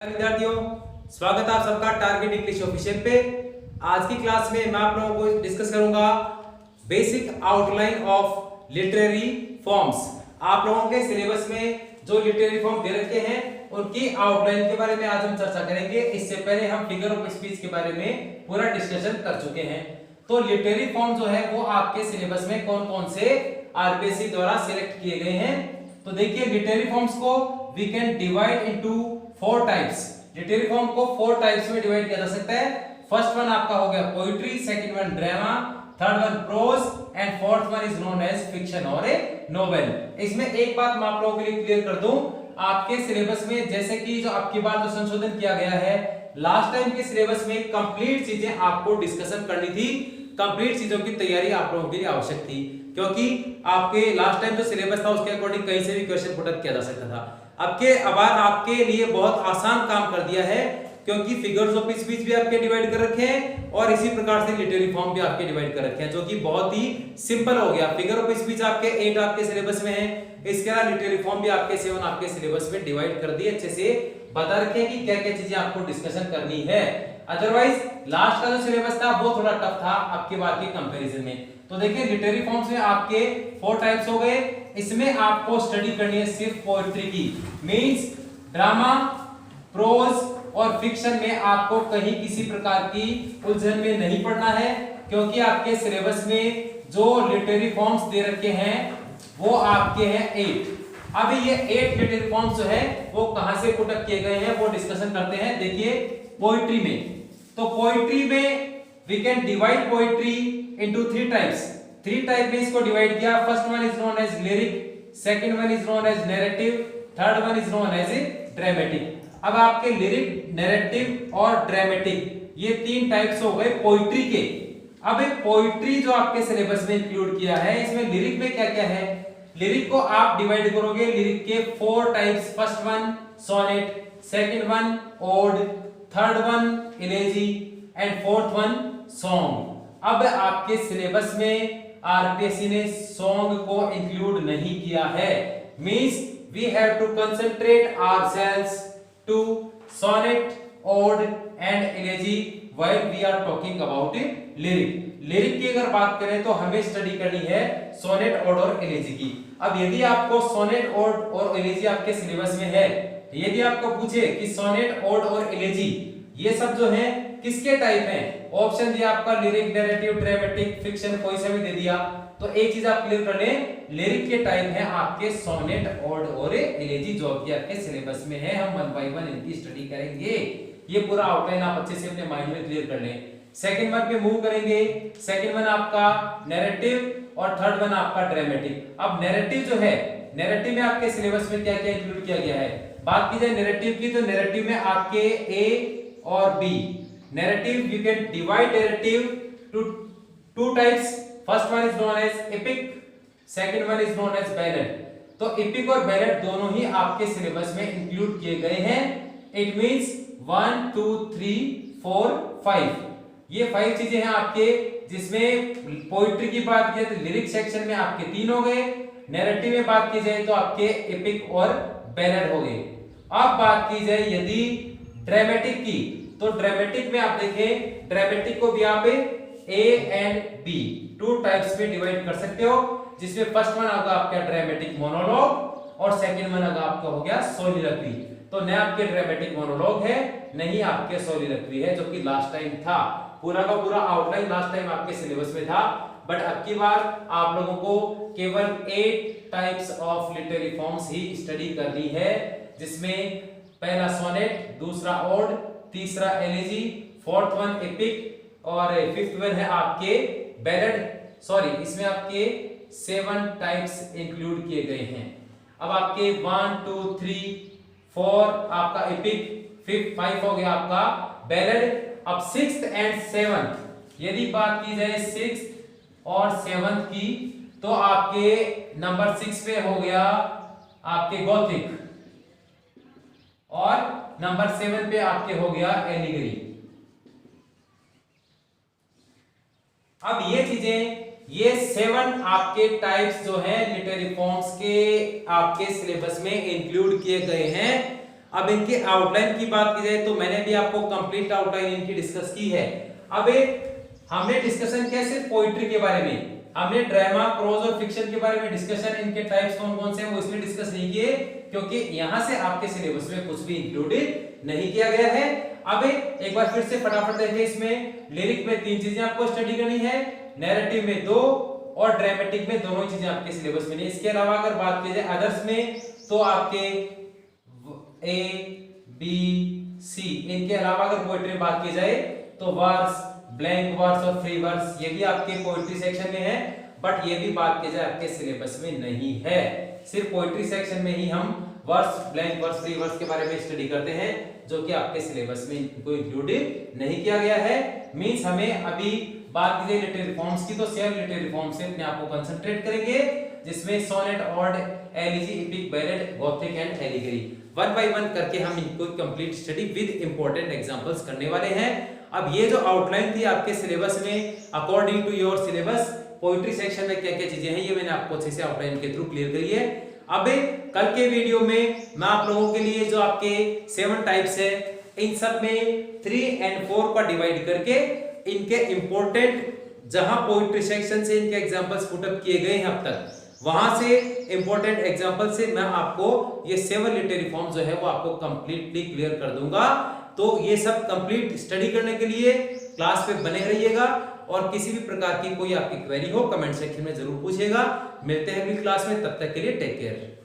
विद्यार्थियों, स्वागत है आप सबका टारगेट इंग्लिश ऑफिशियल पे। आज की क्लास में मैं आप लोगों को डिस्कस करूंगा basic outline of literary forms. आप लोगों के सिलेबस में जो लिटरेरी फॉर्म दे रखे हैं उनकी आउटलाइन के बारे में आज हम चर्चा करेंगे। इससे पहले हम फिगर ऑफ स्पीच के बारे में पूरा डिस्कशन कर चुके हैं। तो लिटरेरी फॉर्म जो है वो आपके सिलेबस में कौन कौन से आरपीएससी द्वारा सिलेक्ट किए गए हैं। तो देखिए, लिटरेरी फॉर्म्स को we can divide into 4 types. Literary form को 4 टाइप्स में डिवाइड किया जा सकता है। फर्स्ट वन आपका हो गया poetry, second one drama, third one prose and fourth one is known as fiction और ए नोवेल। इसमें एक बात मैं आप लोगों के लिए क्लियर कर दूं, आपके सिलेबस में जैसे कि जो आपकी बार जो संशोधन किया गया है, लास्ट टाइम के सिलेबस में कंप्लीट चीजें आपको डिस्कशन करनी थी। कंप्लीट चीजों की तैयारी आप लोगों के लिए आवश्यक थी, क्योंकि आपके लास्ट टाइम जो सिलेबस था उसके अकॉर्डिंग कहीं से भी क्वेश्चन पुट अप किया जा सकता था। अब के बार आपके लिए बहुत आसान काम कर दिया है, क्योंकि फिगर्स ऑफ स्पीच भी आपके डिवाइड कर रखे हैं और इसी प्रकार से लिटरेरी फॉर्म भी आपके डिवाइड कर रखे हैं, जो कि बहुत ही सिंपल हो गया। फिगर ऑफ स्पीच आपके 8 आपके सिलेबस में है, इसके अलावा लिटरेरी फॉर्म भी आपके 7 आपके सिलेबस में डिवाइड कर दिए। अच्छे से बता रखे हैं कि क्या क्या चीजें आपको डिस्कशन करनी है। अदरवाइज लास्ट का जो सिलेबस था वो थोड़ा टफ था आपके बार के कंपैरिजन में। तो देखिए, लिटरेरी फॉर्म्स में आपके 4 टाइप्स हो गए। इसमें आपको स्टडी करनी है सिर्फ पोएट्री की, मींस ड्रामा, प्रोज और फिक्शन में आपको कहीं किसी प्रकार की उलझन में नहीं पड़ना है, क्योंकि आपके सिलेबस में जो लिटरेरी फॉर्म्स दे रखे हैं वो आपके हैं 8। अब ये 8 लिटरेरी फॉर्म्स जो है वो कहां से पुट अप किए गए हैं वो डिस्कशन करते हैं। देखिए, पोएट्री में, तो पोएट्री में we can divide poetry into 3 types. 3 type में इसको डिवाइड किया। First one is known as lyric, second one is known as narrative, third one is known as dramatic. अब आपके लिरिक, नैरेटिव और ड्रामेटिक ये 3 टाइप्स हो गए पोएट्री के। अब एक पोएट्री जो आपके सिलेबस में इंक्लूड किया है, इसमें लिरिक में क्या क्या है? लिरिक को आप डिवाइड करोगे लिरिक के 4 types. First one sonnet, second one ode, third one elegy and fourth one song. अब आपके सिलेबस में आरपीएससी ने सॉन्ग को इंक्लूड नहीं किया है, means we have to concentrate ourselves to sonnet, ode and elegy while we are talking about lyric. Lyric की अगर बात करें तो हमें स्टडी करनी है सोनेट, ओड और इलेजी की। अब यदि आपको सोनेट, ओड और इलेजी आपके सिलेबस में है, यदि आपको पूछे कि सोनेट, ओड और इलेजी ये सब जो है किसके टाइप हैं, ऑप्शन दिया आपका लिरिक, नैरेटिव, ड्रामेटिक, फिक्शन, कोई सा भी दे दिया, तो एक चीज आप क्लियर कर लें, लिरिक के टाइप है आपके सोनेट, ओड और इलेजी, जो कि आपके सिलेबस में है। हम 1 बाय 1 इनकी स्टडी करेंगे। ये पूरा आउटलाइन आप अच्छे से अपने माइंड में क्लियर कर लें। सेकंड वन पे मूव करेंगे। सेकंड वन आपका नैरेटिव और थर्ड वन आपका ड्रामेटिक। अब नैरेटिव जो है, नैरेटिव में आपके सिलेबस में क्या क्या इंक्लूड किया गया है? बात की जाए नैरेटिव की, तो नैरेटिव में आपके ए और B. Narrative, you can divide narrative to 2 types. First one is known as epic, second one is known as ballad. तो एपिक और बैलेड दोनों ही आपके सिलेबस में इंक्लूड किए गए हैं। इट मींस 1 2 3 4 5, ये 5 चीजें हैं आपके, जिसमें पोइट्री की बात की जाए तो लिरिक सेक्शन में आपके 3 हो गए, नैरेटिव में बात की जाए तो आपके एपिक और बैलेड हो गए। अब बात की जाए यदि ड्रामेटिक की, तो ड्रामेटिक में आप देखें, ड्रामेटिक को भी आप ए एंड बी 2 टाइप्स में डिवाइड कर सकते हो, जिसमें फर्स्ट वन होगा आपका ड्रामेटिक मोनोलॉग और सेकंड वन आपका हो गया सोलिलोक्वी। तो न आपके ड्रामेटिक मोनोलॉग है, नहीं आपके सोलिलोक्वी है, जो कि लास्ट टाइम था। पूरा का पूरा आउटलाइन लास्ट टाइम आपके सिलेबस में था, बट अब की बार आप लोगों को केवल 8 types of literary forms he study करनी है, जिसमें पहला सोनेट, दूसरा ओड, तीसरा एलेजी, फोर्थ वन एपिक और फिफ्थ वन है आपके बैलेड। सॉरी, इसमें आपके 7 टाइप्स इंक्लूड किए गए हैं। अब आपके 1 2 3 4 आपका एपिक, 5 हो गया आपका बैलेड। अब 6th एंड 7th, यदि बात की जाए 6th और 7th की, तो आपके नंबर 6 पे हो गया आपके गॉथिक और नंबर 7 पे आपके हो गया एलिगरी। अब ये चीजें, ये 7 आपके टाइप्स जो है लिटरेरी फॉर्म्स के आपके सिलेबस में इंक्लूड किए गए हैं। अब इनके आउटलाइन की बात की जाए तो मैंने भी आपको कंप्लीट आउटलाइन इनकी डिस्कस की है। अब हमने डिस्कशन किया सिर्फ पोइट्री के बारे में, हमने ड्रामा, प्रोज और फिक्शन के बारे में डिस्कशन, इनके टाइप्स कौन कौन से हैं वो इसमें डिस्कस नहीं किए, क्योंकि यहां से आपके सिलेबस में कुछ भी इंक्लूडेड नहीं किया गया है। अब एक बार फिर से फटाफट देखिए, इसमें लिरिक में 3 चीजें आपको स्टडी करनी है, नैरेटिव में 2 और ड्रामेटिक में दोनों चीजें आपके सिलेबस में नहीं। इसके अलावा अगर बात की जाए अदर्स में तो आपके ए बी सी, इनके अलावा अगर पोएट्री में बात की जाए तो वर्स, ब्लैंक वर्स और फ्री वर्स, ये भी आपके पोएट्री सेक्शन में है, बट ये भी बात की जाए आपके सिलेबस में नहीं है। सिर्फ पोएट्री सेक्शन में ही हम verse, blank verse, free verse के बारे में स्टडी करते हैं, जो कि आपके सिलेबस में इनको इंक्लूडेड नहीं किया गया है। मींस हमें अभी बात की जाए लिटरेरी फॉर्म्स की तो सेवन लिटरेरी फॉर्म से अपने आप को कंसंट्रेट करेंगे, जिसमें sonnet, ode, elegy, epic, ballad, gothic and allegory, one by one करके हम इनको complete study with important examples करने वाले हैं। अब ये जो आउटलाइन थी आपके सिलेबस में, according to your syllabus, poetry section में क्या क्या चीजें हैं ये मैंने आपको अच्छे से आउटलाइन के थ्रू क्लियर करी है। अब कल के वीडियो में मैं आप लोगों के लिए जो आपके 7 टाइप्स है, इन सब में 3 और 4 का डिवाइड करके इनके इंपॉर्टेंट, जहां पोएट्री सेक्शन से इनके एग्जांपल्स पुट अप किए गए हैं अब तक, वहां से इंपॉर्टेंट एग्जांपल से मैं आपको ये 7 लिटरेरी फॉर्म जो है वो आपको कंप्लीटली क्लियर कर दूंगा। तो ये सब कंप्लीट स्टडी करने के लिए क्लास पे बने रहिएगा, और किसी भी प्रकार की कोई आपकी क्वेरी हो कमेंट सेक्शन में जरूर पूछिएगा। मिलते हैं अगली क्लास में, तब तक के लिए टेक केयर।